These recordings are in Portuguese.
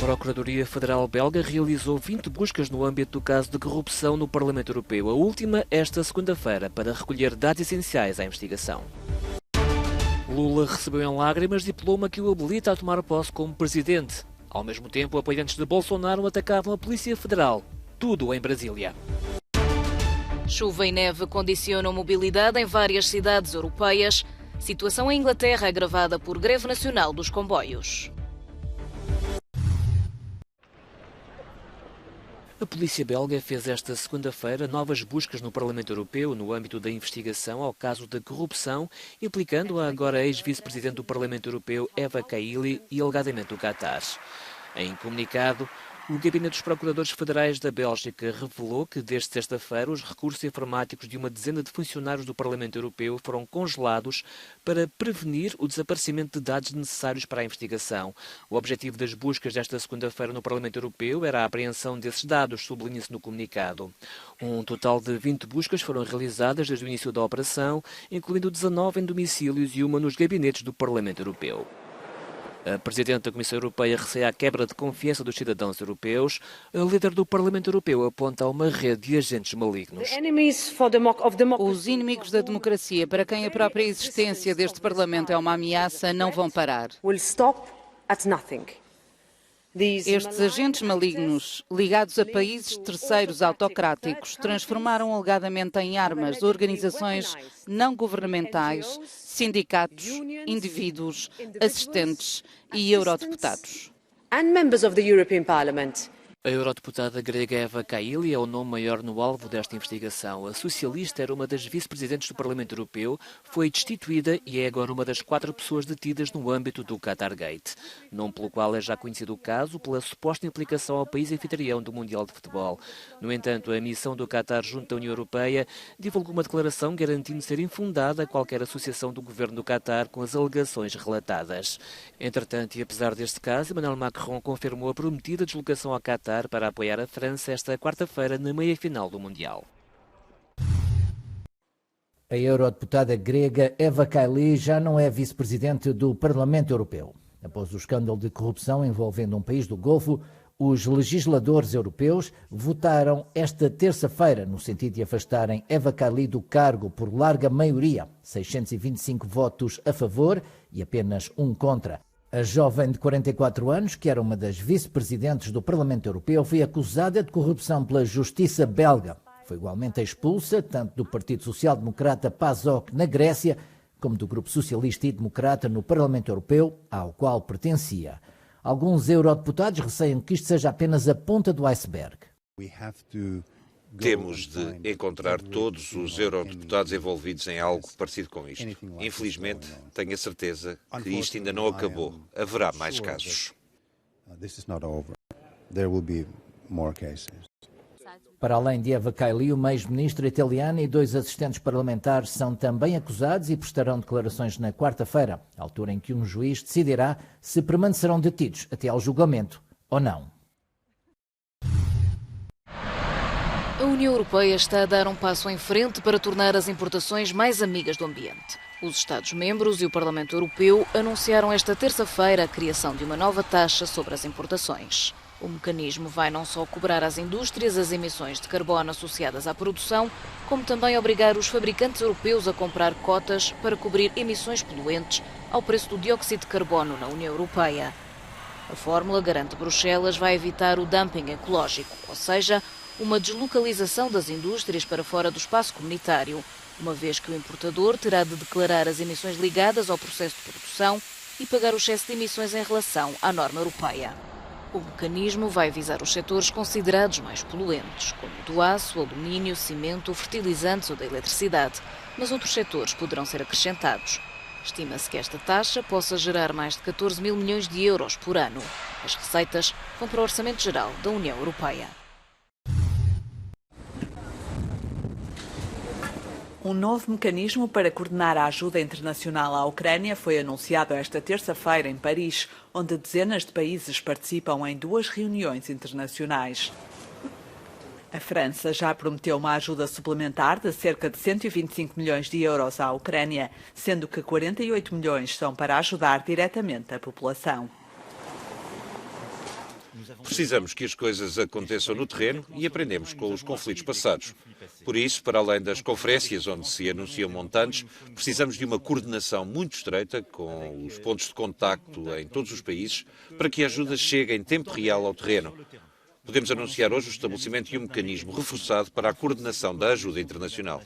Procuradoria Federal belga realizou 20 buscas no âmbito do caso de corrupção no Parlamento Europeu, a última esta segunda-feira, para recolher dados essenciais à investigação. Lula recebeu em lágrimas diploma que o habilita a tomar posse como presidente. Ao mesmo tempo, apoiantes de Bolsonaro atacavam a Polícia Federal. Tudo em Brasília. Chuva e neve condicionam a mobilidade em várias cidades europeias. Situação em Inglaterra agravada por greve nacional dos comboios. A polícia belga fez esta segunda-feira novas buscas no Parlamento Europeu no âmbito da investigação ao caso de corrupção, implicando a agora ex-vice-presidente do Parlamento Europeu, Eva Kaili, e alegadamente o Qatar. Em comunicado, o Gabinete dos Procuradores Federais da Bélgica revelou que, desde sexta-feira, os recursos informáticos de uma dezena de funcionários do Parlamento Europeu foram congelados para prevenir o desaparecimento de dados necessários para a investigação. O objetivo das buscas desta segunda-feira no Parlamento Europeu era a apreensão desses dados, sublinha-se no comunicado. Um total de 20 buscas foram realizadas desde o início da operação, incluindo 19 em domicílios e uma nos gabinetes do Parlamento Europeu. A Presidente da Comissão Europeia receia a quebra de confiança dos cidadãos europeus. A líder do Parlamento Europeu aponta a uma rede de agentes malignos. Os inimigos da democracia, para quem a própria existência deste Parlamento é uma ameaça, não vão parar. Estes agentes malignos, ligados a países terceiros autocráticos, transformaram alegadamente em armas organizações não governamentais, sindicatos, indivíduos, assistentes e eurodeputados. A eurodeputada grega Eva Kaili é o nome maior no alvo desta investigação. A socialista era uma das vice-presidentes do Parlamento Europeu, foi destituída e é agora uma das 4 pessoas detidas no âmbito do Qatar Gate, nome pelo qual é já conhecido o caso pela suposta implicação ao país anfitrião do Mundial de Futebol. No entanto, a missão do Qatar junto da União Europeia divulgou uma declaração garantindo ser infundada qualquer associação do governo do Qatar com as alegações relatadas. Entretanto, e apesar deste caso, Emmanuel Macron confirmou a prometida deslocação ao Qatar para apoiar a França esta quarta-feira na meia-final do Mundial. A eurodeputada grega Eva Kaili já não é vice-presidente do Parlamento Europeu. Após o escândalo de corrupção envolvendo um país do Golfo, os legisladores europeus votaram esta terça-feira no sentido de afastarem Eva Kaili do cargo por larga maioria, 625 votos a favor e apenas 1 contra. A jovem de 44 anos, que era uma das vice-presidentes do Parlamento Europeu, foi acusada de corrupção pela justiça belga. Foi igualmente expulsa tanto do Partido Social Democrata PASOK na Grécia, como do Grupo Socialista e Democrata no Parlamento Europeu, ao qual pertencia. Alguns eurodeputados receiam que isto seja apenas a ponta do iceberg. Temos de encontrar todos os eurodeputados envolvidos em algo parecido com isto. Infelizmente, tenho a certeza que isto ainda não acabou. Haverá mais casos. Para além de Eva Kaili, uma ex-ministra italiana e 2 assistentes parlamentares são também acusados e prestarão declarações na quarta-feira, altura em que um juiz decidirá se permanecerão detidos até ao julgamento ou não. A União Europeia está a dar um passo em frente para tornar as importações mais amigas do ambiente. Os Estados-membros e o Parlamento Europeu anunciaram esta terça-feira a criação de uma nova taxa sobre as importações. O mecanismo vai não só cobrar às indústrias as emissões de carbono associadas à produção, como também obrigar os fabricantes europeus a comprar cotas para cobrir emissões poluentes ao preço do dióxido de carbono na União Europeia. A fórmula, garante Bruxelas, vai evitar o dumping ecológico, ou seja, uma deslocalização das indústrias para fora do espaço comunitário, uma vez que o importador terá de declarar as emissões ligadas ao processo de produção e pagar o excesso de emissões em relação à norma europeia. O mecanismo vai visar os setores considerados mais poluentes, como o do aço, alumínio, cimento, fertilizantes ou da eletricidade, mas outros setores poderão ser acrescentados. Estima-se que esta taxa possa gerar mais de 14 mil milhões de euros por ano. As receitas vão para o Orçamento Geral da União Europeia. Um novo mecanismo para coordenar a ajuda internacional à Ucrânia foi anunciado esta terça-feira em Paris, onde dezenas de países participam em 2 reuniões internacionais. A França já prometeu uma ajuda suplementar de cerca de 125 milhões de euros à Ucrânia, sendo que 48 milhões são para ajudar diretamente a população. Precisamos que as coisas aconteçam no terreno e aprendemos com os conflitos passados. Por isso, para além das conferências onde se anunciam montantes, precisamos de uma coordenação muito estreita com os pontos de contacto em todos os países para que a ajuda chegue em tempo real ao terreno. Podemos anunciar hoje o estabelecimento de um mecanismo reforçado para a coordenação da ajuda internacional.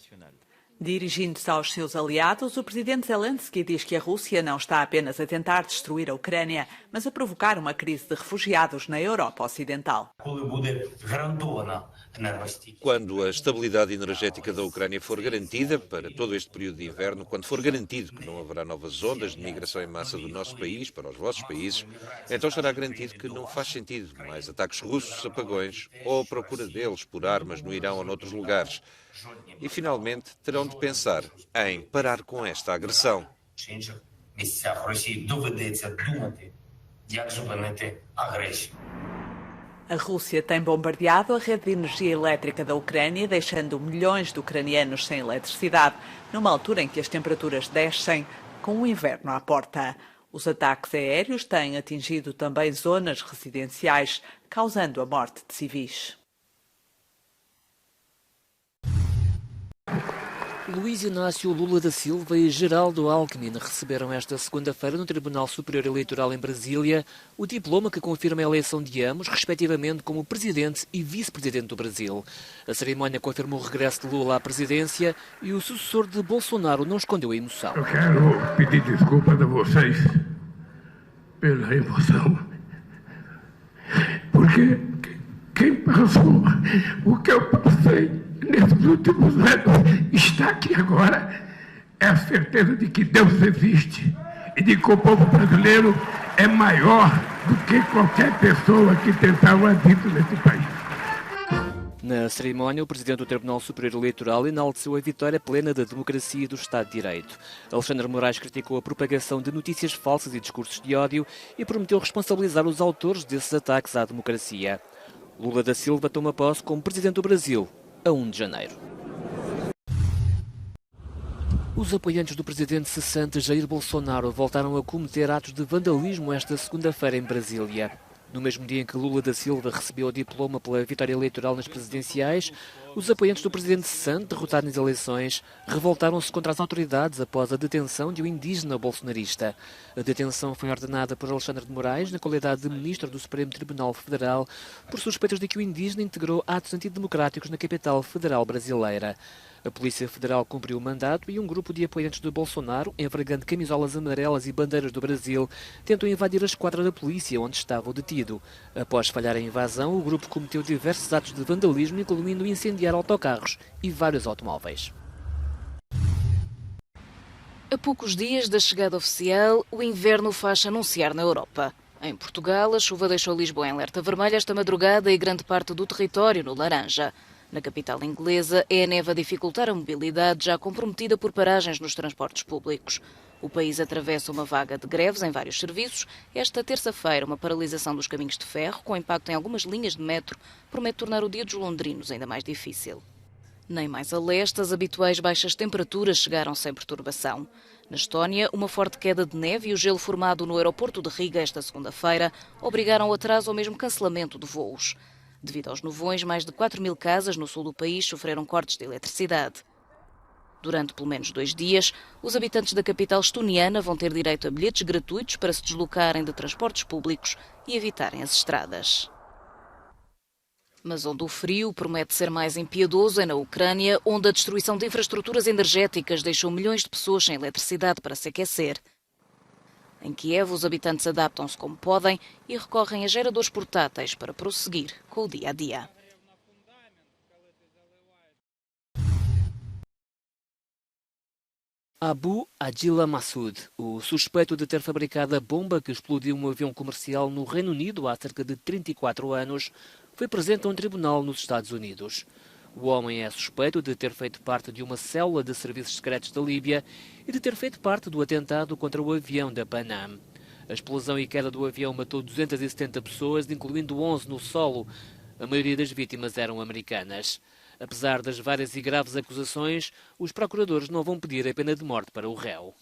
Dirigindo-se aos seus aliados, o presidente Zelensky diz que a Rússia não está apenas a tentar destruir a Ucrânia, mas a provocar uma crise de refugiados na Europa Ocidental. Quando a estabilidade energética da Ucrânia for garantida para todo este período de inverno, quando for garantido que não haverá novas ondas de migração em massa do nosso país para os vossos países, então estará garantido que não faz sentido mais ataques russos, apagões ou a procura deles por armas no Irão ou noutros lugares. E, finalmente, terão de pensar em parar com esta agressão. A Rússia tem bombardeado a rede de energia elétrica da Ucrânia, deixando milhões de ucranianos sem eletricidade, numa altura em que as temperaturas descem, com o inverno à porta. Os ataques aéreos têm atingido também zonas residenciais, causando a morte de civis. Luiz Inácio Lula da Silva e Geraldo Alckmin receberam esta segunda-feira no Tribunal Superior Eleitoral em Brasília o diploma que confirma a eleição de ambos, respectivamente, como presidente e vice-presidente do Brasil. A cerimónia confirmou o regresso de Lula à presidência e o sucessor de Bolsonaro não escondeu a emoção. Eu quero pedir desculpas a vocês pela emoção, porque quem passou o que eu passei nesses últimos anos está aqui agora, é a certeza de que Deus existe e de que o povo brasileiro é maior do que qualquer pessoa que tentava dito nesse país. Na cerimónia, o presidente do Tribunal Superior Eleitoral enalteceu a vitória plena da democracia e do Estado de Direito. Alexandre Moraes criticou a propagação de notícias falsas e discursos de ódio e prometeu responsabilizar os autores desses ataques à democracia. Lula da Silva toma posse como presidente do Brasil a 1 de janeiro. Os apoiantes do presidente cessante Jair Bolsonaro voltaram a cometer atos de vandalismo esta segunda-feira em Brasília. No mesmo dia em que Lula da Silva recebeu o diploma pela vitória eleitoral nas presidenciais, os apoiantes do presidente cessante, derrotado nas eleições, revoltaram-se contra as autoridades após a detenção de um indígena bolsonarista. A detenção foi ordenada por Alexandre de Moraes, na qualidade de ministro do Supremo Tribunal Federal, por suspeitas de que o indígena integrou atos antidemocráticos na capital federal brasileira. A Polícia Federal cumpriu o mandato e um grupo de apoiantes de Bolsonaro, envergando camisolas amarelas e bandeiras do Brasil, tentou invadir a esquadra da polícia onde estava o detido. Após falhar a invasão, o grupo cometeu diversos atos de vandalismo, incluindo incendiar autocarros e vários automóveis. A poucos dias da chegada oficial, o inverno faz anunciar na Europa. Em Portugal, a chuva deixou Lisboa em alerta vermelha esta madrugada e grande parte do território no laranja. Na capital inglesa, é a neve a dificultar a mobilidade já comprometida por paragens nos transportes públicos. O país atravessa uma vaga de greves em vários serviços. Esta terça-feira, uma paralisação dos caminhos de ferro, com impacto em algumas linhas de metro, promete tornar o dia dos londrinos ainda mais difícil. Nem mais a leste, as habituais baixas temperaturas chegaram sem perturbação. Na Estónia, uma forte queda de neve e o gelo formado no aeroporto de Riga esta segunda-feira obrigaram ao atraso ou mesmo cancelamento de voos. Devido aos nuvens, mais de 4.000 casas no sul do país sofreram cortes de eletricidade. Durante pelo menos 2 dias, os habitantes da capital estoniana vão ter direito a bilhetes gratuitos para se deslocarem de transportes públicos e evitarem as estradas. Mas onde o frio promete ser mais impiedoso é na Ucrânia, onde a destruição de infraestruturas energéticas deixou milhões de pessoas sem eletricidade para se aquecer. Em Kiev, os habitantes adaptam-se como podem e recorrem a geradores portáteis para prosseguir com o dia-a-dia. Abu Adila Massoud, o suspeito de ter fabricado a bomba que explodiu um avião comercial no Reino Unido há cerca de 34 anos, foi presente a um tribunal nos Estados Unidos. O homem é suspeito de ter feito parte de uma célula de serviços secretos da Líbia e de ter feito parte do atentado contra o avião da Pan Am. A explosão e queda do avião matou 270 pessoas, incluindo 11 no solo. A maioria das vítimas eram americanas. Apesar das várias e graves acusações, os procuradores não vão pedir a pena de morte para o réu.